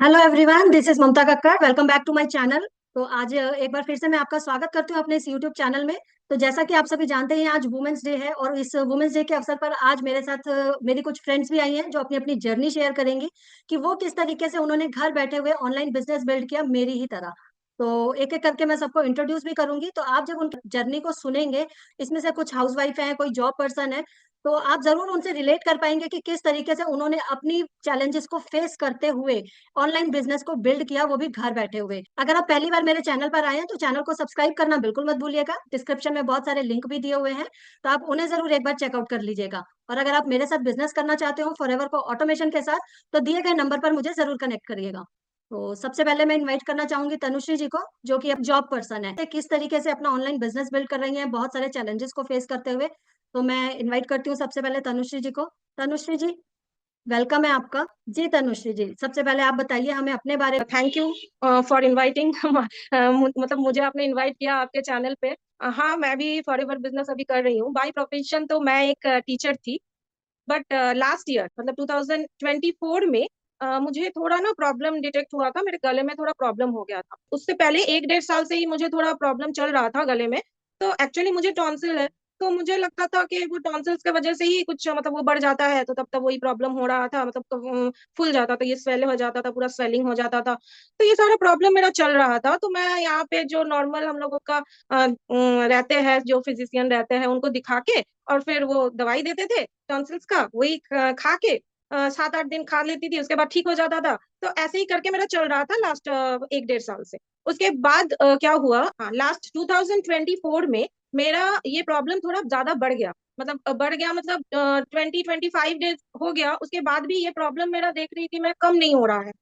Hello everyone, this is Mamta Kakkar. Welcome back to my channel. तो आज एक बार फिर से मैं आपका स्वागत करती हूँ अपने इस यूट्यूब चैनल में। तो जैसा कि आप सभी जानते हैं, आज वुमेन्स डे है और इस वुमेन्स डे के अवसर पर आज मेरे साथ मेरी कुछ फ्रेंड्स भी आई हैं जो अपनी अपनी जर्नी शेयर करेंगी कि वो किस तरीके से उन्होंने घर बैठे हुए ऑनलाइन बिजनेस बिल्ड किया मेरी ही तरह। तो एक एक करके मैं सबको इंट्रोड्यूस भी करूंगी, तो आप जब उनकी जर्नी को सुनेंगे, इसमें से कुछ हाउसवाइफ है, कोई जॉब पर्सन है, तो आप जरूर उनसे रिलेट कर पाएंगे कि किस तरीके से उन्होंने अपनी चैलेंजेस को फेस करते हुए ऑनलाइन बिजनेस को बिल्ड किया, वो भी घर बैठे हुए। अगर आप पहली बार मेरे चैनल पर आए हैं तो चैनल को सब्सक्राइब करना बिल्कुल मत भूलिएगा। डिस्क्रिप्शन में बहुत सारे लिंक भी दिए हुए हैं, तो आप उन्हें जरूर एक बार चेकआउट कर लीजिएगा। और अगर आप मेरे साथ बिजनेस करना चाहते हो फॉरएवर को ऑटोमेशन के साथ, तो दिए गए नंबर पर मुझे जरूर कनेक्ट करिएगा। तो सबसे पहले मैं इनवाइट करना चाहूंगी तनुश्री जी को, जो कि अब जॉब पर्सन है, किस तरीके से अपना ऑनलाइन बिजनेस बिल्ड कर रही हैं बहुत सारे चैलेंजेस को फेस करते हुए। तो मैं इनवाइट करती हूँ सबसे पहले तनुश्री जी को। तनुश्री जी, वेलकम है आपका। जी तनुश्री जी, सबसे पहले आप बताइए हमें अपने बारे में। थैंक यू फॉर इनवाइटिंग मतलब मुझे आपने इनवाइट किया आपके चैनल पे। हाँ, मैं भी फॉरएवर बिजनेस अभी कर रही हूँ। बाय प्रोफेशन तो मैं एक टीचर थी। बट लास्ट ईयर मतलब 2024 में मुझे थोड़ा ना प्रॉब्लम डिटेक्ट हुआ था। मेरे गले में थोड़ा प्रॉब्लम हो गया था। उससे पहले एक डेढ़ साल से ही मुझे थोड़ा प्रॉब्लम चल रहा था गले में। तो एक्चुअली मुझे टॉन्सिल है। तो मुझे लगता था कि वो टॉन्सिल्स के वजह से ही कुछ मतलब वो बढ़ जाता है, तो तब तक वही प्रॉब्लम हो रहा था। मतलब फूल जाता था, ये स्वेल हो जाता था, पूरा स्वेलिंग हो जाता था। तो ये सारा प्रॉब्लम मेरा चल रहा था। तो मैं यहाँ पे जो नॉर्मल हम लोगों का रहते हैं, जो फिजिशियन रहते हैं, उनको दिखा के और फिर वो दवाई देते थे टॉन्सिल्स का, वही खा के 7-8 दिन खा लेती थी, उसके बाद ठीक हो जाता था। तो ऐसे ही करके मेरा चल रहा था लास्ट एक डेढ़ साल से। उसके बाद क्या हुआ, हाँ, लास्ट 2024 में मेरा ये प्रॉब्लम थोड़ा ज्यादा बढ़ गया। मतलब बढ़ गया मतलब 20-25 डेज हो गया, उसके बाद भी ये प्रॉब्लम मेरा देख रही थी मैं कम नहीं हो रहा है।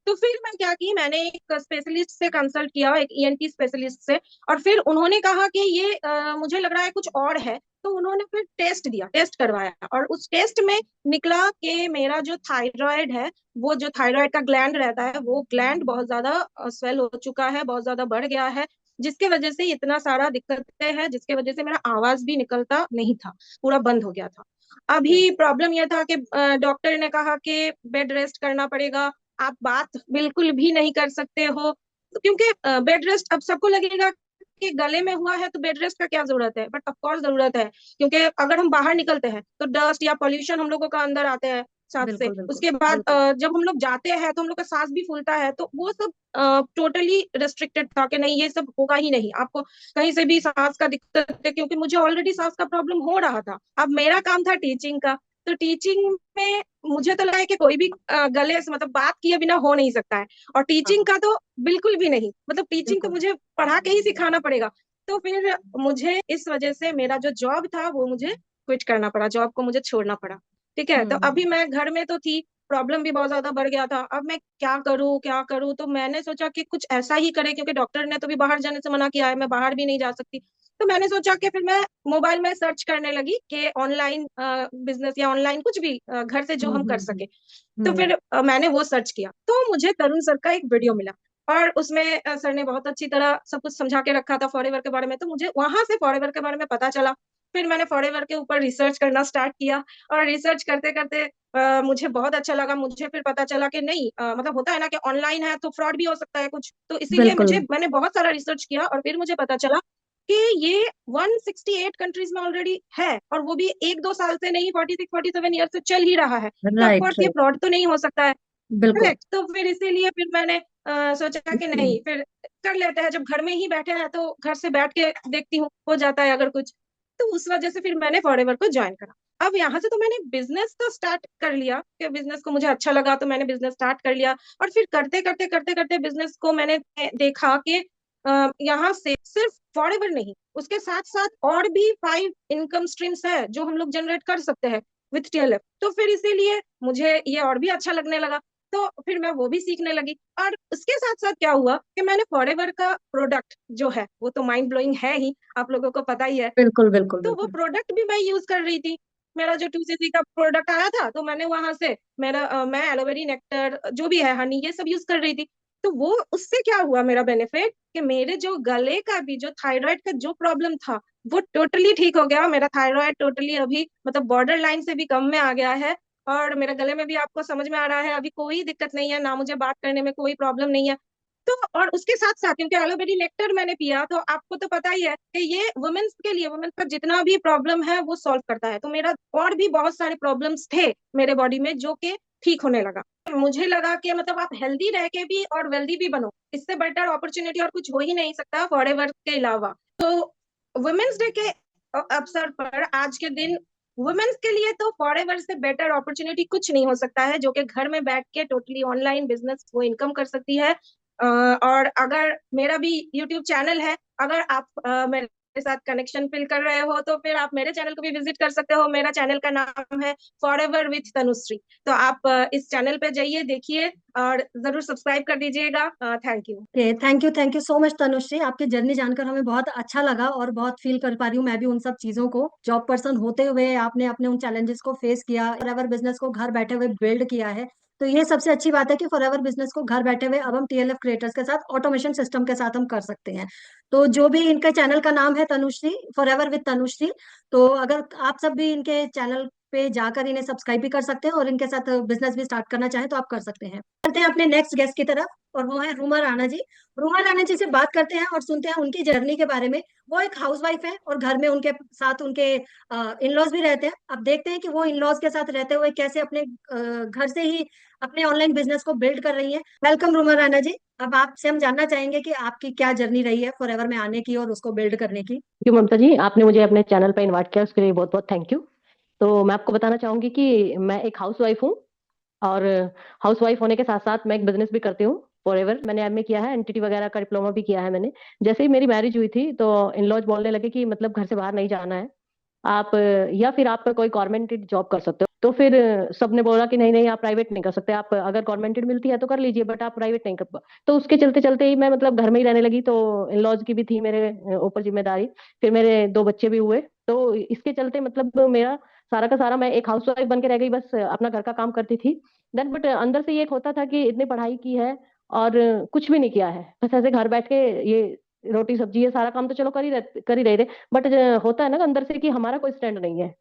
तो फिर मैं क्या की, मैंने एक स्पेशलिस्ट से कंसल्ट किया, एक ईएनटी स्पेशलिस्ट से। और फिर उन्होंने कहा कि ये मुझे लग रहा है कुछ और है। तो उन्होंने फिर टेस्ट दिया, टेस्ट करवाया, और उस टेस्ट में निकला कि मेरा जो थायराइड है, वो जो थायराइड का ग्लैंड रहता है, वो ग्लैंड बहुत ज्यादा स्वेल हो चुका है, बहुत ज्यादा बढ़ गया है। जिसके वजह से इतना सारा दिक्कतें हैं, जिसके वजह से मेरा आवाज भी निकलता नहीं था, पूरा बंद हो गया था। अभी प्रॉब्लम यह था कि डॉक्टर ने कहा कि बेड रेस्ट करना पड़ेगा, आप बात बिल्कुल भी नहीं कर सकते हो। क्योंकि बेड रेस्ट, अब सबको लगेगा कि गले में हुआ है तो बेड रेस्ट का क्या जरूरत है, बट ऑफ कोर्स जरूरत है। क्योंकि अगर हम बाहर निकलते हैं तो डस्ट या पॉल्यूशन हम लोगों का अंदर आते हैं सांस से। बिल्कुल बिल्कुल उसके बाद बिल्कुल। जब हम लोग जाते हैं तो हम लोग का सांस भी फूलता है। तो वो सब टोटली रेस्ट्रिक्टेड था कि नहीं, ये सब होगा ही नहीं आपको कहीं से भी सांस का दिक्कत है। क्योंकि मुझे ऑलरेडी सांस का प्रॉब्लम हो रहा था, अब मेरा काम था टीचिंग का। तो टीचिंग में मुझे तो लगा है कि कोई भी गले से मतलब बात किए बिना हो नहीं सकता है। और हाँ टीचिंग हाँ, का तो बिल्कुल भी नहीं, मतलब टीचिंग तो बिल्कुल। मुझे पढ़ा के ही सिखाना पड़ेगा। तो फिर मुझे इस वजह से मेरा जो जॉब था वो मुझे क्विट करना पड़ा, जॉब को मुझे छोड़ना पड़ा। ठीक है, तो अभी मैं घर में तो थी, प्रॉब्लम भी बहुत ज्यादा बढ़ गया था। अब मैं क्या करूँ क्या करूँ, तो मैंने सोचा कि कुछ ऐसा ही करे, क्योंकि डॉक्टर ने तो भी बाहर जाने से मना किया है, मैं बाहर भी नहीं जा सकती। तो मैंने सोचा कि फिर मैं मोबाइल में सर्च करने लगी कि ऑनलाइन बिजनेस या ऑनलाइन कुछ भी घर से जो हम कर सके। तो हम्म। फिर मैंने वो सर्च किया, तो मुझे तरुण सर का एक वीडियो मिला। और उसमें सर ने बहुत अच्छी तरह सब कुछ समझा के रखा था फॉरएवर के बारे में। तो मुझे वहां से फॉरएवर के बारे में पता चला। फिर मैंने फॉरएवर के ऊपर रिसर्च करना स्टार्ट किया। और रिसर्च करते करते मुझे बहुत अच्छा लगा। मुझे फिर पता चला कि नहीं, मतलब होता है ना कि ऑनलाइन है तो फ्रॉड भी हो सकता है कुछ, तो इसीलिए बिल्कुल। मैंने बहुत सारा रिसर्च किया। और फिर मुझे पता चला कि ये 168 कंट्रीज में ऑलरेडी है, और वो भी एक दो साल से नहीं, 46-47 ईयर से चल ही रहा है। तो राइट ऑफकोर्स ये राइट। फ्रॉड तो नहीं हो सकता है। बिल्कुल। करेक्ट, तो फिर इसीलिए फिर मैंने सोचा कि नहीं, फिर कर लेते हैं, जब घर में ही बैठे हैं तो घर से बैठ के देखती हूँ हो जाता है अगर कुछ। तो उस वजह से फिर मैंने फॉरएवर को ज्वाइन करा। अब यहाँ से तो मैंने बिजनेस तो स्टार्ट कर लिया कि बिजनेस को मुझे अच्छा लगा, तो मैंने बिजनेस स्टार्ट कर लिया। और फिर करते करते करते करते बिजनेस को मैंने देखा कि यहाँ से सिर्फ फॉरएवर नहीं, उसके साथ साथ और भी 5 इनकम स्ट्रीम्स है जो हम लोग जनरेट कर सकते हैं विथ टीएलएफ। तो फिर इसीलिए मुझे ये और भी अच्छा लगने लगा। तो फिर मैं वो भी सीखने लगी। और उसके साथ साथ क्या हुआ कि मैंने फॉरएवर का प्रोडक्ट जो है वो तो माइंड ब्लोइंग है ही, आप लोगों को पता ही है। बिल्कुल बिल्कुल तो वो बिल्कुल। प्रोडक्ट भी मैं यूज कर रही थी। मेरा जो 2cc का प्रोडक्ट आया था, तो मैंने वहां से मैं एलोवेरी नेक्टर जो भी है, हनी, ये सब यूज कर रही थी। तो वो उससे क्या हुआ मेरा बेनिफिट, कि मेरे जो गले का भी, जो थायराइड का जो प्रॉब्लम था, वो टोटली ठीक हो गया। मेरा थायराइड टोटली अभी मतलब बॉर्डर लाइन से भी कम में आ गया है। और मेरे गले में भी आपको समझ में आ रहा है, अभी कोई दिक्कत नहीं है, ना मुझे बात करने में कोई प्रॉब्लम नहीं है। तो और उसके साथ साथ क्योंकि एलोपैथी नेक्टर मैंने पिया, तो आपको तो पता ही है कि ये वुमेन्स के लिए, वुमेन्स का जितना भी प्रॉब्लम है वो सॉल्व करता है। तो मेरा और भी बहुत सारे प्रॉब्लम्स थे मेरे बॉडी में जो कि ठीक होने लगा। मुझे लगा कि मतलब आप हेल्दी रह के भी और वेल्दी भी बनो, इससे बेटर अपॉर्चुनिटी और कुछ हो ही नहीं सकता फॉरएवर के अलावा। तो वुमेन्स डे के अवसर पर आज के दिन वुमेन्स के लिए तो फॉरएवर से बेटर अपॉर्चुनिटी कुछ नहीं हो सकता है, जो कि घर में बैठ के टोटली ऑनलाइन बिजनेस वो इनकम कर सकती है। और अगर मेरा भी यूट्यूब चैनल है, अगर आप मेरे साथ कनेक्शन फील कर रहे हो तो फिर आप मेरे चैनल को भी विजिट कर सकते हो। मेरा चैनल का नाम है फॉरएवर विथ तनुश्री। तो आप इस चैनल पे जाइए, देखिए और जरूर सब्सक्राइब कर दीजिएगा। Thank you. Thank you so much Tanushree, आपकी जर्नी जानकर हमें बहुत अच्छा लगा और बहुत फील कर पा रही हूँ मैं भी उन सब चीजों को। जॉब पर्सन होते हुए आपने अपने उन चैलेंजेस को फेस किया, फॉरएवर बिजनेस को घर बैठे हुए बिल्ड किया है। तो ये सबसे अच्छी बात है कि फॉरएवर बिजनेस को घर बैठे हुए अब हम टीएलएफ क्रिएटर्स के साथ ऑटोमेशन सिस्टम के साथ हम कर सकते हैं। तो जो भी इनके चैनल का नाम है तनुश्री, फॉरएवर विद तनुश्री, तो अगर आप सब भी इनके चैनल पे जाकर इन्हें सब्सक्राइब भी कर सकते हैं और इनके साथ बिजनेस भी स्टार्ट करना चाहें तो आप कर सकते हैं। करते हैं अपने नेक्स्ट गेस्ट की तरफ, और वो है रूमा राणा जी। रूमा राणा जी से बात करते हैं और सुनते हैं उनकी जर्नी के बारे में। वो एक हाउसवाइफ है और घर में उनके साथ उनके इन लॉज भी रहते हैं। अब देखते हैं कि वो इन लॉज के साथ रहते हुए कैसे अपने घर से ही अपने ऑनलाइन बिजनेस को बिल्ड कर रही हैं। वेलकम रूमा राणा जी। अब आपसे हम जानना चाहेंगे कि आपकी क्या जर्नी रही है फॉरएवर में आने की और उसको बिल्ड करने की। क्यों ममता जी, आपने मुझे अपने चैनल पर इनवाइट किया, उसके लिए बहुत बहुत थैंक यू। तो मैं आपको बताना चाहूंगी कि मैं एक हाउस वाइफ हूँ, और हाउस वाइफ होने के साथ साथ मैं एक बिजनेस भी करती हूँ। फॉरएवर मैंने एमए किया है, एनटीटी वगैरह का डिप्लोमा भी किया है मैंने। जैसे ही मेरी मैरिज हुई थी तो इन लॉज बोलने लगे कि मतलब घर से बाहर नहीं जाना है आप, या फिर आप कोई गवर्नमेंट जॉब कर सकते हो। तो फिर सबने बोला कि नहीं नहीं, आप प्राइवेट नहीं कर सकते, आप अगर गवर्नमेंट मिलती है तो कर लीजिए, बट आप प्राइवेट नहीं कर तो उसके चलते चलते ही मैं मतलब घर में ही रहने लगी। तो इन लॉज की भी थी मेरे ऊपर जिम्मेदारी। फिर मेरे दो बच्चे भी हुए, तो इसके चलते मतलब मेरा सारा का सारा, मैं एक हाउस वाइफ बन के रह गई, बस अपना घर का काम करती थी। देन बट अंदर से ये एक होता था कि इतनी पढ़ाई की है और कुछ भी नहीं किया है, बस ऐसे घर बैठ के ये रोटी सब्जी, ये सारा काम तो चलो कर ही रहे थे। बट होता है ना अंदर से कि हमारा कोई स्टैंड नहीं है,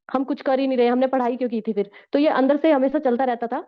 हम कुछ कर ही नहीं रहे, हमने पढ़ाई क्यों की थी फिर। तो ये अंदर से हमेशा चलता रहता था।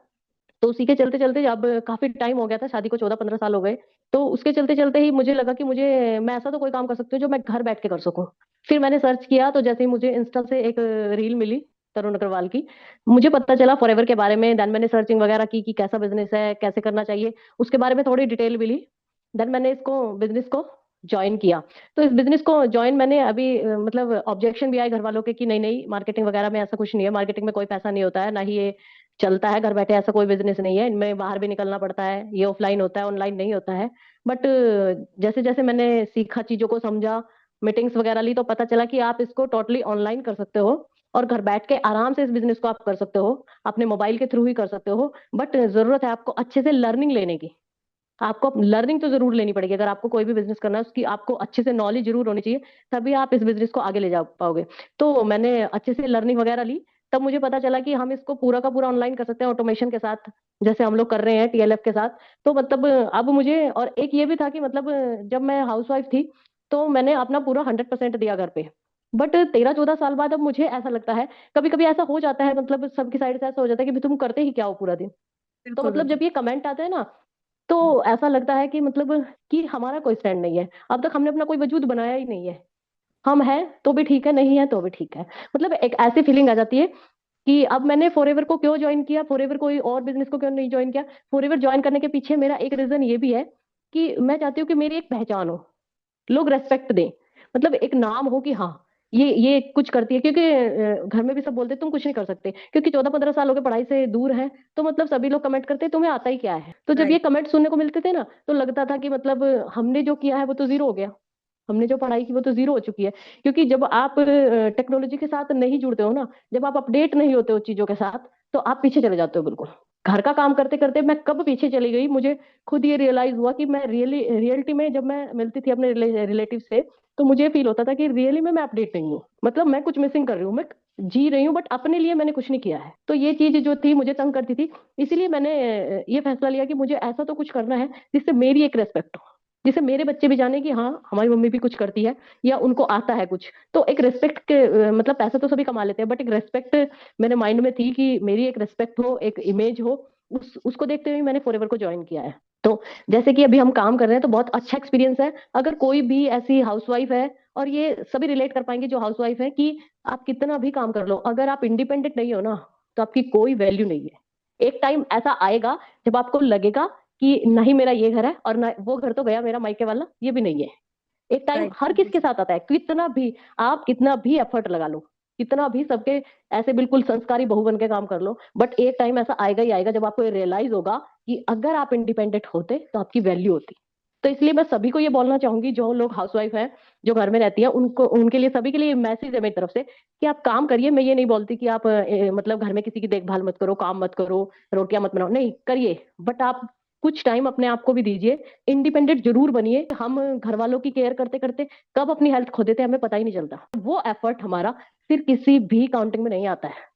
तो उसी के चलते चलते अब काफी टाइम हो गया था शादी को, 14-15 साल हो गए। तो उसके चलते चलते ही मुझे लगा कि मुझे, मैं ऐसा तो कोई काम कर सकती हूँ जो मैं घर बैठ के कर सकूं। फिर मैंने सर्च किया, तो जैसे ही मुझे इंस्टा से एक रील मिली तरुण अग्रवाल की, मुझे पता चला फॉरएवर के बारे में। देन मैंने सर्चिंग वगैरह की कि कैसा बिजनेस है, कैसे करना चाहिए, उसके बारे में थोड़ी डिटेल मिली। देन मैंने इसको बिजनेस को ज्वाइन किया। तो इस बिजनेस को ज्वाइन मैंने अभी मतलब ऑब्जेक्शन भी आए घर वालों के कि नहीं नहीं, मार्केटिंग वगैरह में ऐसा कुछ नहीं है, मार्केटिंग में कोई पैसा नहीं होता है, ना ही ये चलता है घर बैठे, ऐसा कोई बिजनेस नहीं है, इनमें बाहर भी निकलना पड़ता है, ये ऑफलाइन होता है, ऑनलाइन नहीं होता है। बट जैसे जैसे मैंने सीखा, चीजों को समझा, मीटिंग्स वगैरह ली, तो पता चला कि आप इसको टोटली ऑनलाइन कर सकते हो और घर बैठ के आराम से इस बिजनेस को आप कर सकते हो, अपने मोबाइल के थ्रू ही कर सकते हो। बट जरूरत है आपको अच्छे से लर्निंग लेने की। आपको लर्निंग तो जरूर लेनी पड़ेगी, अगर आपको कोई भी बिजनेस करना है उसकी आपको अच्छे से नॉलेज जरूर होनी चाहिए, तभी आप इस बिजनेस को आगे ले जा पाओगे। तो मैंने अच्छे से लर्निंग वगैरह ली, तब मुझे पता चला कि हम इसको पूरा का पूरा ऑनलाइन कर सकते हैं ऑटोमेशन के साथ, जैसे हम लोग कर रहे हैं टीएलएफ के साथ। तो मतलब अब मुझे, और एक ये भी था कि मतलब जब मैं हाउस वाइफ थी तो मैंने अपना पूरा 100% दिया घर पे। बट 13-14 साल बाद अब मुझे ऐसा लगता है, कभी कभी ऐसा हो जाता है, मतलब सबकी साइड से ऐसा हो जाता है कि भाई तुम करते ही क्या हो पूरा दिन। तो बिल्कुल मतलब बिल्कुल। जब ये कमेंट आते हैं ना, तो ऐसा लगता है कि मतलब कि हमारा कोई स्टैंड नहीं है, अब तक हमने अपना कोई वजूद बनाया ही नहीं है। हम हैं तो भी ठीक है, नहीं है तो भी ठीक है। मतलब एक ऐसी फीलिंग आ जाती है कि अब मैंने फॉरएवर को क्यों ज्वाइन किया, फॉरएवर कोई और बिजनेस को क्यों नहीं ज्वाइन किया। फॉरएवर ज्वाइन करने के पीछे मेरा एक रीजन ये भी है कि मैं चाहती हूँ कि मेरी एक पहचान हो, लोग रेस्पेक्ट दें, मतलब एक नाम हो कि हाँ ये कुछ करती है। क्योंकि घर में भी सब बोलते हैं, तुम कुछ नहीं कर सकते, क्योंकि 14-15 साल हो गए पढ़ाई से दूर है। तो मतलब सभी लोग कमेंट करते हैं तुम्हें आता ही क्या है। तो जब ये राइट। कमेंट सुनने को मिलते थे ना, तो लगता था कि मतलब हमने जो किया है वो तो जीरो हो गया, हमने जो पढ़ाई की वो तो जीरो हो चुकी है। क्योंकि जब आप टेक्नोलॉजी के साथ नहीं जुड़ते हो ना, जब आप अपडेट नहीं होते हो चीजों के साथ, तो आप पीछे चले जाते हो बिल्कुल। घर का काम करते करते मैं कब पीछे चली गई, मुझे खुद ये रियलाइज हुआ कि मैं रियलिटी में जब मैं मिलती थी अपने रिलेटिव से, तो मुझे फील होता था कि रियली में मैं अपडेट नहीं हूँ, मतलब मैं कुछ मिसिंग कर रही हूँ। मैं जी रही हूँ बट अपने लिए मैंने कुछ नहीं किया है। तो ये चीज जो थी मुझे तंग करती थी। इसीलिए मैंने ये फैसला लिया कि मुझे ऐसा तो कुछ करना है जिससे मेरी एक रेस्पेक्ट हो। जिससे मेरे बच्चे भी जाने कि हाँ हमारी मम्मी भी कुछ करती है या उनको आता है कुछ। तो एक रेस्पेक्ट के मतलब पैसे तो सभी कमा लेते हैं, बट एक रेस्पेक्ट मेरे माइंड में थी कि मेरी एक रेस्पेक्ट हो, एक इमेज हो, उसको देखते हुए मैंने फॉरएवर को ज्वाइन किया है। तो जैसे कि अभी हम काम कर रहे हैं तो बहुत अच्छा एक्सपीरियंस है। अगर कोई भी ऐसी हाउसवाइफ है, और ये सभी रिलेट कर पाएंगे जो हाउसवाइफ है, कि आप कितना भी काम कर लो, अगर आप इंडिपेंडेंट नहीं हो ना, तो आपकी कोई वैल्यू नहीं है। एक टाइम ऐसा आएगा जब आपको लगेगा कि नहीं मेरा ये घर है, और ना वो घर तो गया मेरा मायके वाला, ये भी नहीं है। एक टाइम राइट। हर किसके साथ आता है, कितना भी आप कितना भी एफर्ट लगा लो, कितना भी सबके ऐसे बिल्कुल संस्कारी बहू बन के काम कर लो, बट एक टाइम ऐसा आएगा ही आएगा जब आपको ये रियलाइज होगा कि अगर आप इंडिपेंडेंट होते तो आपकी वैल्यू होती। तो इसलिए मैं सभी को ये बोलना चाहूंगी, जो लोग हाउसवाइफ हैं, जो घर में रहती है, उनको, उनके लिए, सभी के लिए मैसेज है मेरी तरफ से कि आप काम करिए। मैं ये नहीं बोलती कि आप मतलब घर में किसी की देखभाल मत करो, काम मत करो, रोटियां मत बनाओ, नहीं करिए, बट आप कुछ टाइम अपने आप को भी दीजिए, इंडिपेंडेंट जरूर बनिए। हम घर वालों की केयर करते करते कब अपनी हेल्थ खो देते हैं हमें पता ही नहीं चलता। वो एफर्ट हमारा फिर किसी भी काउंटिंग में नहीं आता है।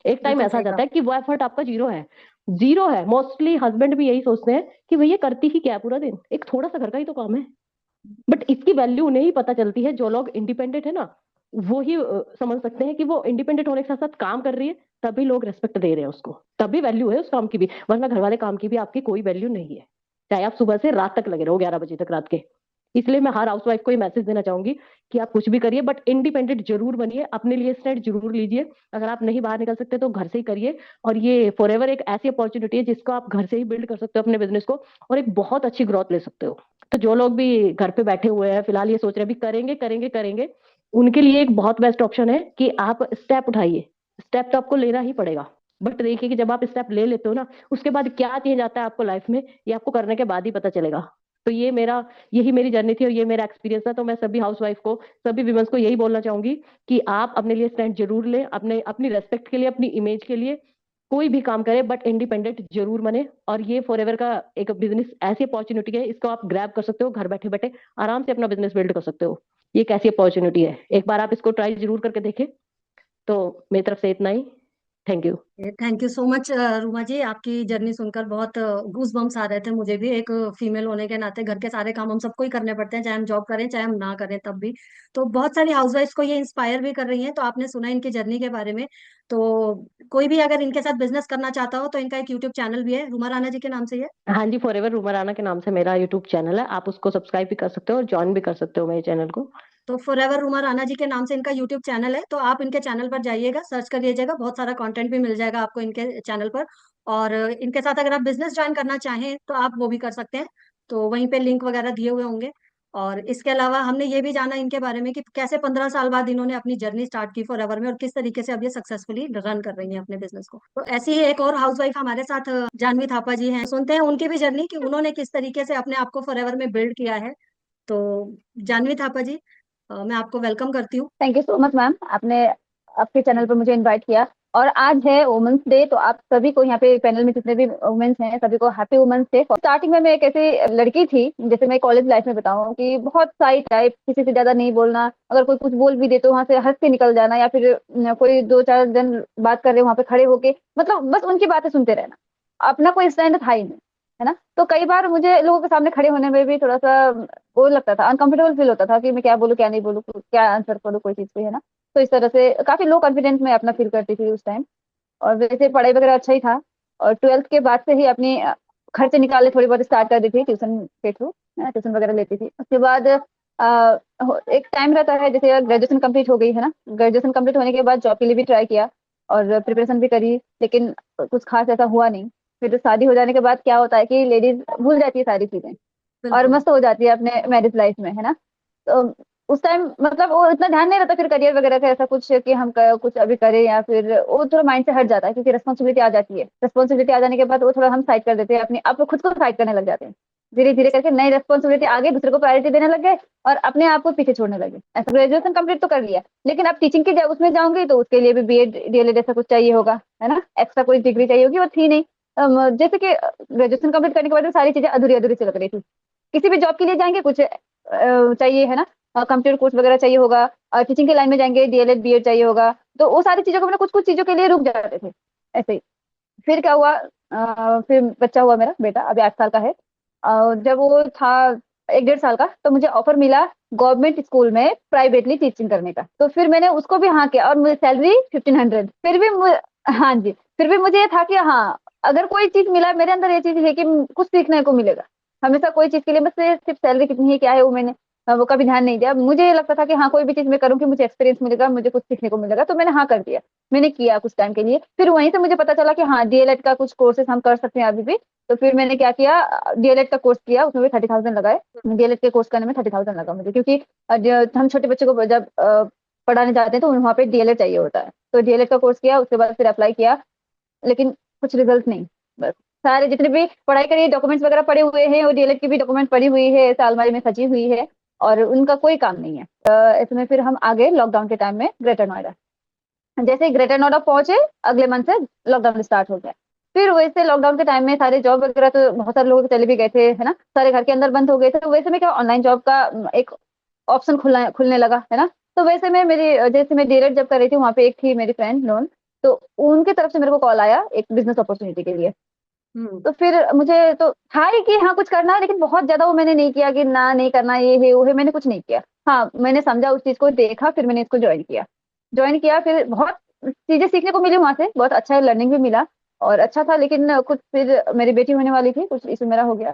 एक टाइम बिल्कुल ऐसा आ सही कहा। जाता है कि वो एफर्ट आपका जीरो है। जीरो है। मोस्टली हस्बैंड भी यही सोचते हैं कि भैया करती ही क्या है पूरा दिन, एक थोड़ा सा घर का ही तो काम है। बट इसकी वैल्यू उन्हें ही पता चलती है, जो लोग इंडिपेंडेंट है ना, वो ही समझ सकते हैं कि वो इंडिपेंडेंट होने के साथ साथ काम कर रही है, तभी लोग रेस्पेक्ट दे रहे हैं उसको, तभी वैल्यू है उस काम की भी, वरना घर वाले काम की भी आपकी कोई वैल्यू नहीं है, चाहे आप सुबह से रात तक लगे रहो, 11 बजे तक रात के। इसलिए मैं हर हाउसवाइफ को ये मैसेज देना चाहूंगी कि आप कुछ भी करिए, बट इंडिपेंडेंट जरूर बनिए, अपने लिए स्टैंड जरूर लीजिए। अगर आप नहीं बाहर निकल सकते तो घर से ही करिए। और ये फॉरएवर एक ऐसी अपॉर्चुनिटी है जिसको आप घर से ही बिल्ड कर सकते हो अपने बिजनेस को, और एक बहुत अच्छी ग्रोथ ले सकते हो। तो जो लोग भी घर पे बैठे हुए हैं फिलहाल, ये सोच रहे हैं भी करेंगे करेंगे करेंगे, उनके लिए एक बहुत बेस्ट ऑप्शन है कि आप स्टेप उठाइए। स्टेप तो आपको लेना ही पड़ेगा, बट देखिए कि जब आप स्टेप ले लेते हो ना, उसके बाद क्या चेंज आता है आपको लाइफ में, ये आपको करने के बाद ही पता चलेगा। तो यही मेरी जर्नी थी और ये मेरा एक्सपीरियंस था। तो मैं सभी हाउसवाइफ को, सभी विमेंस को यही बोलना चाहूंगी कि आप अपने लिए स्टैंड जरूर लें, अपने अपनी रेस्पेक्ट के लिए, अपनी इमेज के लिए। कोई भी काम करे बट इंडिपेंडेंट जरूर बने। और ये फॉरएवर का एक बिजनेस ऐसी अपॉर्चुनिटी है, इसको आप ग्रैब कर सकते हो, घर बैठे बैठे आराम से अपना बिजनेस बिल्ड कर सकते हो। ये एक ऐसी अपॉर्चुनिटी है, एक बार आप इसको ट्राई जरूर करके देखें। तो मेरी तरफ से इतना ही। Thank you. Thank you so much Ruma ji, आपकी जर्नी सुनकर बहुत गूज बम्स आ रहे थे मुझे भी। एक फीमेल होने के नाते घर के सारे काम हम सबको ही करने पड़ते हैं, चाहे हम जॉब करें चाहे हम ना करें तब भी। तो बहुत सारी हाउसवाइफ्स को ये इंस्पायर भी कर रही हैं। तो आपने सुना इनकी जर्नी के बारे में। तो कोई भी अगर इनके साथ बिजनेस करना चाहता हो तो इनका एक यूट्यूब चैनल भी है, रूमा राणा जी के नाम से ही है। हाँ जी, फॉरएवर रूमराना के नाम से मेरा यूट्यूब चैनल है, आप उसको सब्सक्राइब भी कर सकते हो और ज्वाइन भी कर सकते हो मेरे चैनल को। तो फॉरएवर रूमा राणा जी के नाम से इनका यूट्यूब चैनल है, तो आप इनके चैनल पर जाइएगा, सर्च करिएगा, बहुत सारा कंटेंट भी मिल जाएगा आपको इनके चैनल पर। और इनके साथ अगर आप बिजनेस ज्वाइन करना चाहें तो आप वो भी कर सकते हैं। तो वहीं पे लिंक वगैरह दिए हुए होंगे। और इसके अलावा हमने ये भी जाना इनके बारे में कि कैसे 15 साल बाद इन्होंने अपनी जर्नी स्टार्ट की फॉरएवर में, और किस तरीके से अब ये सक्सेसफुली रन कर रही हैं अपने बिजनेस को। तो ऐसी ही एक और हाउसवाइफ हमारे साथ जानवी थापा जी हैं, सुनते हैं उनकी भी जर्नी कि उन्होंने किस तरीके से अपने आप को फॉरएवर में बिल्ड किया है। तो जानवी थापा जी, मैं आपको वेलकम करती हूँ। Thank you so much ma'am, आपने आपके चैनल पर मुझे इनवाइट किया। और आज है वुमेन्स डे, तो आप सभी को यहाँ पे पैनल में जितने भी वुमेन्स हैं सभी को हैप्पी वुमेन्स डे। स्टार्टिंग में मैं एक ऐसी लड़की थी, जैसे मैं कॉलेज लाइफ में बताऊँ, कि बहुत साई टाइप, किसी से ज्यादा नहीं बोलना, अगर कोई कुछ बोल भी दे तो वहां से हंस के निकल जाना, या फिर कोई दो चार जन बात कर रहे वहां पे खड़े होके मतलब बस उनकी बातें सुनते रहना, अपना कोई स्टैंड था ही नहीं, है ना। तो कई बार मुझे लोगों के सामने खड़े होने में भी थोड़ा सा वो लगता था, अनकंफर्टेबल फील होता था कि मैं क्या बोलूँ क्या नहीं बोलूँ, क्या आंसर करूँ कोई चीज पे, है ना। तो इस तरह से काफी लो कॉन्फिडेंस में अपना फील करती थी उस टाइम। और वैसे पढ़ाई वगैरह अच्छा ही था, और 12th के बाद से ही अपनी खर्चे निकालने थोड़ी बहुत स्टार्ट कर दी थी ट्यूशन के थ्रू, ट्यूशन वगैरह लेती थी। उसके बाद एक टाइम रहता है, जैसे ग्रेजुएशन कंप्लीट हो गई है ना, ग्रेजुएशन कंप्लीट होने के बाद जॉब के लिए भी ट्राई किया और प्रिपरेशन भी करी, लेकिन कुछ खास ऐसा हुआ नहीं। फिर शादी हो जाने के बाद क्या होता है कि लेडीज भूल जाती है सारी चीजें और बिल्कुल। मस्त हो जाती है अपने मैरिज लाइफ में, है ना। तो उस टाइम मतलब वो इतना ध्यान नहीं रहता फिर करियर वगैरह का, ऐसा कुछ कि हम कुछ अभी करें, या फिर वो थोड़ा माइंड से हट जाता है क्योंकि रिस्पॉन्सिबिलिटी आ जाती है। रिस्पॉन्सिबिलिटी आ जाने के बाद वो थोड़ा हम साइड कर देते हैं, अपने आप को खुद को साइड करने लग जाते हैं। धीरे धीरे करके नई रिस्पॉन्सिबिलिटी आगे, दूसरे को प्रायोरिटी देने लग गए और अपने आप को पीछे छोड़ने लगे। ऐसा ग्रेजुएशन कंप्लीट तो कर लिया, लेकिन अब टीचिंग की उसमें जाऊंगी तो उसके लिए भी बीएड डीएलएड ऐसा कुछ चाहिए होगा, है ना, एक्स्ट्रा कोई डिग्री चाहिए होगी, वो थी नहीं। जैसे कि ग्रेजुएशन कंप्लीट करने के बाद सारी चीजें अधूरी अधूरी से लग रही थी। किसी भी जॉब के लिए जाएंगे कुछ चाहिए, है ना, कंप्यूटर कोर्स वगैरह चाहिए होगा, टीचिंग के लाइन में जाएंगे डीएलएड बीएड चाहिए होगा। तो वो सारी चीजों को मैंने कुछ कुछ चीजों के लिए रुक जाते थे ऐसे ही। फिर क्या हुआ, फिर बच्चा हुआ, मेरा बेटा अभी 8 साल का है। जब वो था एक 1.5 साल का, तो मुझे ऑफर मिला गवर्नमेंट स्कूल में प्राइवेटली टीचिंग करने का। तो फिर मैंने उसको भी हाँ किया और मुझे सैलरी 1500। फिर भी हाँ जी, फिर भी मुझे ये था कि हाँ, अगर कोई चीज मिला, मेरे अंदर ये चीज है कि कुछ सीखने को मिलेगा। हमेशा कोई चीज के लिए बस सिर्फ सैलरी कितनी है क्या है वो मैंने वो कभी ध्यान नहीं दिया। मुझे ये लगता था कि हाँ, कोई भी चीज मैं करूँ कि मुझे एक्सपीरियंस मिलेगा, मुझे कुछ सीखने को मिलेगा, तो मैंने हाँ कर दिया। मैंने किया कुछ टाइम के लिए, फिर वहीं से मुझे पता चला कि हाँ, डीएलएड का कुछ कोर्सेज हम कर सकते हैं अभी भी। तो फिर मैंने क्या किया, डीएलएड का कोर्स किया, उसमें भी 30,000 लगाए। डीएलएड के कोर्स करने में 30,000 लगा मुझे, क्योंकि हम छोटे बच्चे को जब पढ़ाने जाते हैं तो वहाँ पे डीएलएड चाहिए होता है। तो डीएलएड का कोर्स किया, उसके बाद फिर अप्लाई किया, लेकिन कुछ रिजल्ट नहीं। बस सारे जितने भी पढ़ाई करी, डॉक्यूमेंट्स वगैरह पड़े हुए हैं, और डीएलएड की भी डॉक्यूमेंट पड़ी हुई है, ऐसे अलमारी में सजी हुई है, और उनका कोई काम नहीं है। इसमें फिर हम आ गए लॉकडाउन के टाइम में ग्रेटर नोएडा। जैसे ही ग्रेटर नोएडा पहुंचे, अगले मंथ से लॉकडाउन स्टार्ट हो गया। फिर वैसे लॉकडाउन के टाइम में सारे जॉब वगैरह तो बहुत सारे लोग चले भी गए थे, है ना, सारे घर के अंदर बंद हो गए थे। तो वैसे में क्या, ऑनलाइन जॉब का एक ऑप्शन खुलने लगा, है ना। तो वैसे में जैसे मैं डीएलएड जब कर रही थी, वहाँ पे एक थी मेरी फ्रेंड नोन, तो उनकी तरफ से मेरे को कॉल आया एक बिजनेस अपॉर्चुनिटी के लिए। तो फिर मुझे तो था ही कि हाँ, कुछ करना है, लेकिन बहुत ज्यादा वो मैंने नहीं किया कि ना नहीं करना, ये है वो है, मैंने कुछ नहीं किया। हाँ, मैंने समझा उस चीज को, देखा, फिर मैंने इसको ज्वाइन किया। फिर बहुत चीजें सीखने को मिली वहां से, बहुत अच्छा लर्निंग भी मिला और अच्छा था। लेकिन कुछ फिर मेरी बेटी होने वाली थी, कुछ इशू मेरा हो गया,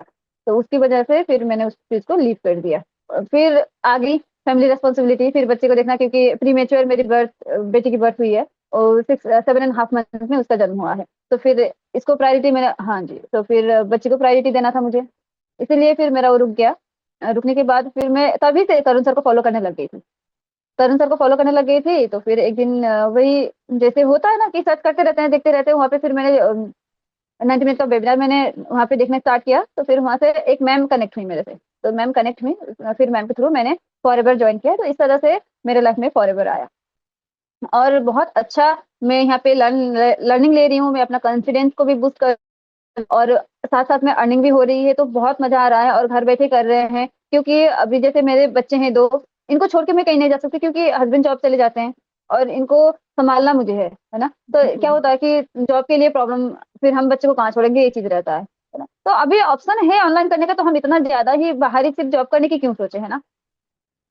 तो उसकी वजह से फिर मैंने उस चीज को लीव कर दिया। फिर आ गई फैमिली रेस्पॉन्सिबिलिटी, फिर बच्चे को देखना, क्योंकि प्री मेच्योर मेरी बेटी की बर्थ हुई है, और 7.5 मंथ में उसका जन्म हुआ है। तो फिर इसको प्रायोरिटी मैंने, हाँ जी, तो फिर बच्चे को प्रायोरिटी देना था मुझे, इसीलिए फिर मेरा वो रुक गया। रुकने के बाद फिर मैं तभी से तरुण सर को फॉलो करने लग गई थी। तरुण सर को फॉलो करने लग गई थी, तो फिर एक दिन वही जैसे होता है ना कि सर्च करते रहते हैं, देखते रहते हैं, वहाँ पे फिर मैंने 90 मिनट का वेबिनार मैंने वहाँ पे देखना स्टार्ट किया। तो फिर वहाँ से एक मैम कनेक्ट हुई मेरे से, तो मैम कनेक्ट हुई, फिर मैम के थ्रू मैंने फॉरएवर ज्वाइन किया। तो इस तरह से मेरे लाइफ में फॉरएवर आया, और बहुत अच्छा मैं यहाँ पे लर्निंग ले रही हूँ। मैं अपना कॉन्फिडेंस को भी बूस्ट कर, और साथ साथ में अर्निंग भी हो रही है, तो बहुत मजा आ रहा है, और घर बैठे कर रहे हैं। क्योंकि अभी जैसे मेरे बच्चे हैं 2, इनको छोड़ के मैं कहीं नहीं जा सकती, क्योंकि हस्बैंड जॉब चले जाते हैं और इनको संभालना मुझे है ना। तो क्या होता है कि जॉब के लिए प्रॉब्लम, फिर हम बच्चे को कहाँ छोड़ेंगे, ये चीज रहता है ना। तो अभी ऑप्शन है ऑनलाइन करने का, तो हम इतना ज्यादा ही बाहरी सिर्फ जॉब करने की क्यों सोचे, है ना।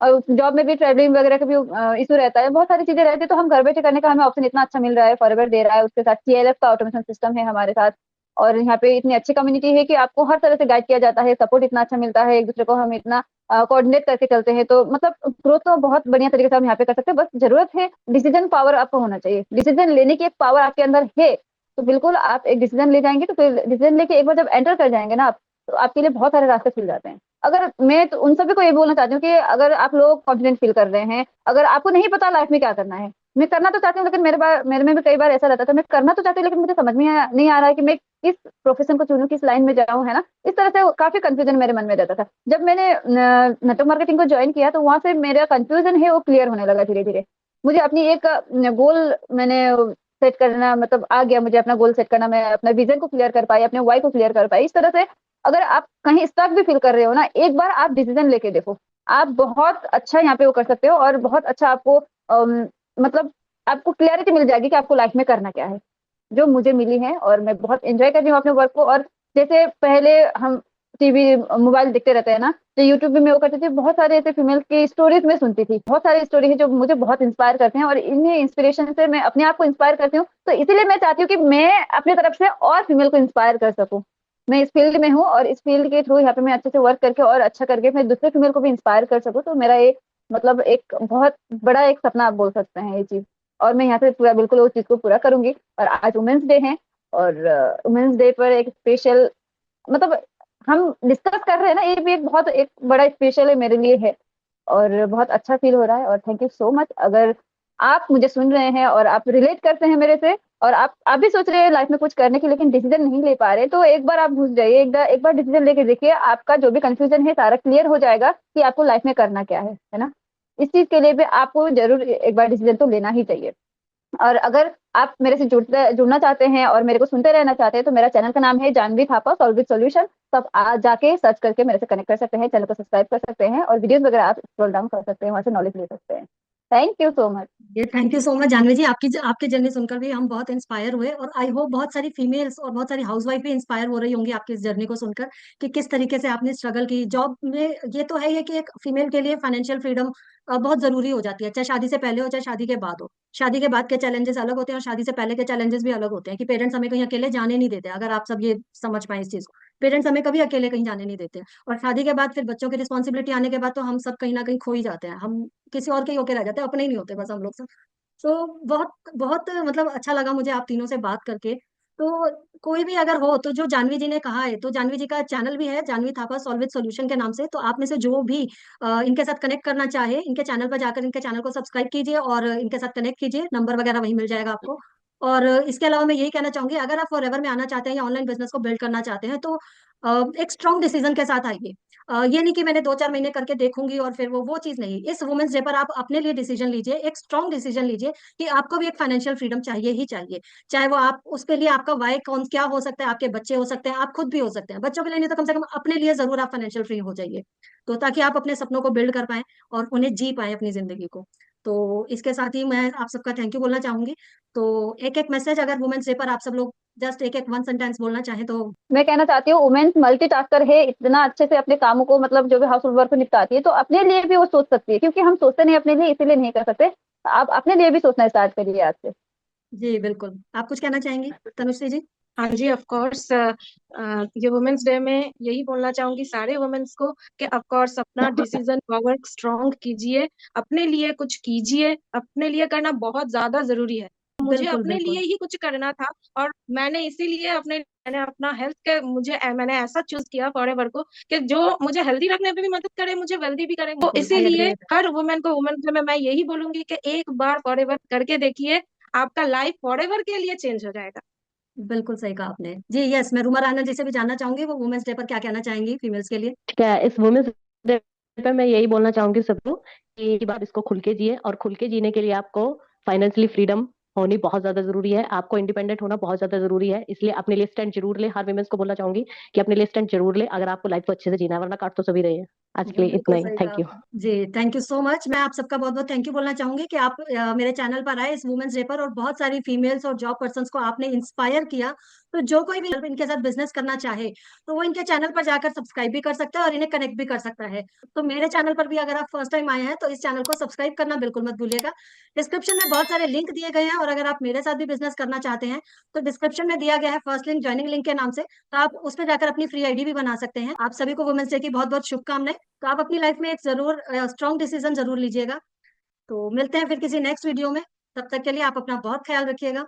और जॉब में भी ट्रैवलिंग वगैरह का भी इशू रहता है, बहुत सारी चीजें रहती है, तो हम घर बैठे करने का हमें ऑप्शन इतना अच्छा मिल रहा है, फॉरएवर दे रहा है, उसके साथ सीएलएफ का ऑटोमेशन सिस्टम है हमारे साथ। और यहाँ पे इतनी अच्छी कम्युनिटी है कि आपको हर तरह से गाइड किया जाता है, सपोर्ट इतना अच्छा मिलता है, एक दूसरे को हम इतना कोऑर्डिनेट करके चलते हैं। तो मतलब ग्रोथ तो बहुत बढ़िया तरीके से हम यहाँ पे कर सकते हैं, बस जरूरत है डिसीजन पावर आपको होना चाहिए, डिसीजन लेने की एक पावर आपके अंदर है। तो बिल्कुल आप एक डिसीजन ले जाएंगे, तो फिर डिसीजन लेके एक बार जब एंटर कर जाएंगे ना आप, तो आपके लिए बहुत सारे रास्ते खुल जाते हैं। अगर मैं तो उन सभी को ये बोलना चाहती हूँ कि अगर आप लोग कॉन्फिडेंट फील कर रहे हैं, अगर आपको नहीं पता लाइफ में क्या करना है, मैं करना तो चाहती हूँ, लेकिन मेरे में भी कई बार ऐसा रहता था, मैं करना तो चाहती हूँ, लेकिन मुझे समझ में नहीं आ रहा है कि मैं किस प्रोफेशन को चुनूं, किस लाइन में जाऊं, है ना। इस तरह से काफी कंफ्यूजन मेरे मन में रहता था। जब मैंने नेटवर्क मार्केटिंग को ज्वाइन किया, तो वहां से मेरा कंफ्यूजन है वो क्लियर होने लगा धीरे धीरे। मुझे अपनी एक गोल मैंने सेट करना, मतलब आ गया मुझे अपना गोल सेट करना, मैं अपना विजन को क्लियर कर पाई, अपने वाई को क्लियर कर पाई। इस तरह से अगर आप कहीं स्टक भी फील कर रहे हो ना, एक बार आप डिसीजन लेके देखो, आप बहुत अच्छा यहाँ पे वो कर सकते हो, और बहुत अच्छा आपको मतलब आपको क्लैरिटी मिल जाएगी कि आपको लाइफ में करना क्या है, जो मुझे मिली है। और मैं बहुत एंजॉय कर रही हूँ अपने वर्क को। और जैसे पहले हम टीवी मोबाइल देखते रहते हैं ना, तो यूट्यूब भी मैं वो करती थी, बहुत सारे ऐसे फीमेल की स्टोरीज में सुनती थी, बहुत सारी स्टोरी है जो मुझे बहुत इंस्पायर करते हैं, और इन्हीं इंस्पिरेशन से मैं अपने आप को इंस्पायर करती हूँ। तो इसीलिए मैं चाहती हूँ कि मैं अपनी तरफ से और फीमेल को इंस्पायर कर सकूँ। मैं इस फील्ड में हूँ, और इस फील्ड के थ्रू यहाँ पे मैं अच्छे से वर्क करके और अच्छा करके मैं दूसरे फीमेल को भी इंस्पायर कर सकूँ। तो मेरा ये मतलब एक बहुत बड़ा एक सपना आप बोल सकते हैं ये चीज, और मैं यहाँ से पूरा बिल्कुल उस चीज को पूरा करूंगी। और आज वुमेन्स डे है, और वुमेन्स डे पर एक स्पेशल, मतलब हम डिस्कस कर रहे हैं ना, ये भी एक बहुत एक बड़ा स्पेशल है मेरे लिए है, और बहुत अच्छा फील हो रहा है। और थैंक यू सो मच। अगर आप मुझे सुन रहे हैं और आप रिलेट करते हैं मेरे से, और आप भी सोच रहे हैं लाइफ में कुछ करने की, लेकिन डिसीजन नहीं ले पा रहे, तो एक बार आप घुस जाइए, एक बार डिसीजन लेके देखिए, आपका जो भी कंफ्यूजन है सारा क्लियर हो जाएगा कि आपको लाइफ में करना क्या है ना। इस चीज के लिए भी आपको जरूर एक बार डिसीजन तो लेना ही चाहिए। और अगर आप मेरे से जुड़ना चाहते हैं और मेरे को सुनते रहना चाहते हैं, तो मेरा चैनल का नाम है Janvi Thapa solve with solution. तो आप जाके सर्च करके मेरे से कनेक्ट कर सकते हैं, चैनल को सब्सक्राइब कर सकते हैं, और वीडियोस वगैरह आप स्क्रॉल डाउन कर सकते हैं, वहां से नॉलेज ले सकते हैं। Thank you so much. ये thank you so much Janvi ji, आपकी जर्नी सुनकर भी हम बहुत इंस्पायर हुए, और आई होप बहुत सारी फीमेल्स और बहुत सारी हाउसवाइफ भी इंस्पायर हो रही होंगी आपकी इस जर्नी को सुनकर, कि किस तरीके से आपने स्ट्रगल की जॉब में। ये तो है ये कि एक फीमेल के लिए फाइनेंशियल फ्रीडम बहुत जरूरी हो जाती है, चाहे शादी से पहले हो चाहे शादी के बाद हो। शादी के बाद के चैलेंजेस अलग होते हैं और शादी से पहले के चैलेंजेस भी अलग होते हैं, कि पेरेंट्स हमें कहीं अकेले जाने नहीं देते, अगर आप सब ये समझ पाए इस चीज को। पेरेंट्स हमें कभी अकेले कहीं जाने नहीं देते, और शादी के बाद फिर बच्चों की रिस्पॉन्सिबिलिटी आने के बाद तो हम सब कहीं ना कहीं खो ही जाते हैं, हम किसी और के ही होके रह जाते हैं, अपने ही नहीं होते बस हम लोग सब। तो बहुत बहुत मतलब अच्छा लगा मुझे आप तीनों से बात करके। तो कोई भी अगर हो तो जो जानवी जी ने कहा है, तो जानवी जी का चैनल भी है, Janvi Thapa solve with solution के नाम से, तो आप में से जो भी इनके साथ कनेक्ट करना चाहे, इनके चैनल पर जाकर इनके चैनल को सब्सक्राइब कीजिए और इनके साथ कनेक्ट कीजिए, नंबर वगैरह वहीं मिल जाएगा आपको। और इसके अलावा मैं यही कहना चाहूंगी, अगर आप फॉरएवर में आना चाहते हैं या ऑनलाइन बिजनेस को बिल्ड करना चाहते हैं, तो एक स्ट्रॉन्ग डिसीजन के साथ आइए। ये नहीं कि मैंने 2-4 महीने करके देखूंगी और फिर वो चीज नहीं। इस वुमेन्स डे पर आप अपने लिए डिसीजन लीजिए, एक स्ट्रॉन्ग डिसीजन लीजिए कि आपको भी एक फाइनेंशियल फ्रीडम चाहिए ही चाहिए। चाहे वो आप उसके लिए आपका वाई कौन क्या हो सकता है, आपके बच्चे हो सकते हैं, आप खुद भी हो सकते हैं, बच्चों के लिए नहीं तो कम से कम अपने लिए जरूर आप फाइनेंशियल फ्री हो जाइए, तो ताकि आप अपने सपनों को बिल्ड कर पाए और उन्हें जी पाए अपनी जिंदगी को। तो इसके साथ ही मैं आप सबका थैंक यू बोलना चाहूंगी। तो एक एक मैसेज अगर वुमेन्स डे पर आप सब लोग जस्ट एक एक वन सेंटेंस बोलना चाहें तो। मैं कहना चाहती हूँ वुमेन्स मल्टीटास्कर है, इतना अच्छे से अपने कामों को मतलब जो भी हाउस वर्क को निपटाती है, तो अपने लिए भी वो सोच सकती है, क्योंकि हम सोचते नहीं अपने लिए, इसीलिए नहीं कर सकते। आप अपने लिए भी सोचना स्टार्ट करिए आज से। जी बिल्कुल, आप कुछ कहना चाहेंगी तनुश्री जी? हाँ जी, ऑफ कोर्स। ये वुमेन्स डे में यही बोलना चाहूंगी सारे वुमेन्स को कि ऑफ कोर्स अपना डिसीजन पावर स्ट्रांग कीजिए, अपने लिए कुछ कीजिए, अपने लिए करना बहुत ज्यादा जरूरी है। मुझे बिल्कुल अपने लिए बिल्कुल ही कुछ करना था, और मैंने इसीलिए मैंने अपना हेल्थ के मैंने ऐसा चूज किया फॉरएवर को कि जो मुझे हेल्दी रखने में भी मदद करे, मुझे वेल्दी भी करे। तो बिल्कुल आई एग्री इसीलिए विद। हर वुमेन को वुमेन्स डे में मैं यही बोलूंगी कि एक बार फॉरएवर करके देखिए, आपका लाइफ फॉरएवर के लिए चेंज हो जाएगा। बिल्कुल सही कहा आपने जी। यस, मैं रूमा राणा जी से भी जानना चाहूंगी, वो वुमेन्स डे पर क्या कहना चाहेंगी फीमेल्स के लिए। ठीक है, इस वुमेन्स डे पे मैं यही बोलना चाहूंगी सबको कि बात इसको खुल के जिए, और खुल के जीने के लिए आपको फाइनेंशियली फ्रीडम होनी बहुत ज्यादा जरूरी है, आपको इंडिपेंडेंट होना बहुत ज्यादा जरूरी है। इसलिए अपने लिए स्टैंड जरूर ले, हर वुमेन्स को बोलना चाहूंगी कि अपने लिए स्टैंड जरूर ले, अगर आपको लाइफ को अच्छे से जीना है, वरना काट तो सभी रहे हैं। आज जी के लिए बिल्कुल इतना ही, सही कहा थैंक यू। आपने जी। Thank you so much. मैं आप सबका बहुत बहुत थैंक यू बोलना चाहूंगी कि आप मेरे चैनल पर आए इस वुमेन्स डे पर, और बहुत सारी फीमेल्स और जॉब पर्सन्स को आपने इंस्पायर किया। तो जो कोई भी इनके साथ बिजनेस करना चाहे, तो वो इनके चैनल पर जाकर सब्सक्राइब भी कर सकता है और इन्हें कनेक्ट भी कर सकता है। तो मेरे चैनल पर भी अगर आप फर्स्ट टाइम आए हैं तो इस चैनल को सब्सक्राइब करना बिल्कुल मत भूलिएगा। डिस्क्रिप्शन में बहुत सारे लिंक दिए गए हैं, और अगर आप मेरे साथ भी बिजनेस करना चाहते हैं तो डिस्क्रिप्शन में दिया गया है फर्स्ट लिंक, ज्वाइनिंग लिंक के नाम से, तो आप उस पर जाकर अपनी फ्री आईडी भी बना सकते हैं। आप सभी को वुमेन्स डे की बहुत बहुत शुभकामनाएं। तो आप अपनी लाइफ में एक जरूर स्ट्रॉन्ग डिसीजन जरूर लीजिएगा। तो मिलते हैं फिर किसी नेक्स्ट वीडियो में, तब तक के लिए आप अपना बहुत ख्याल रखिएगा।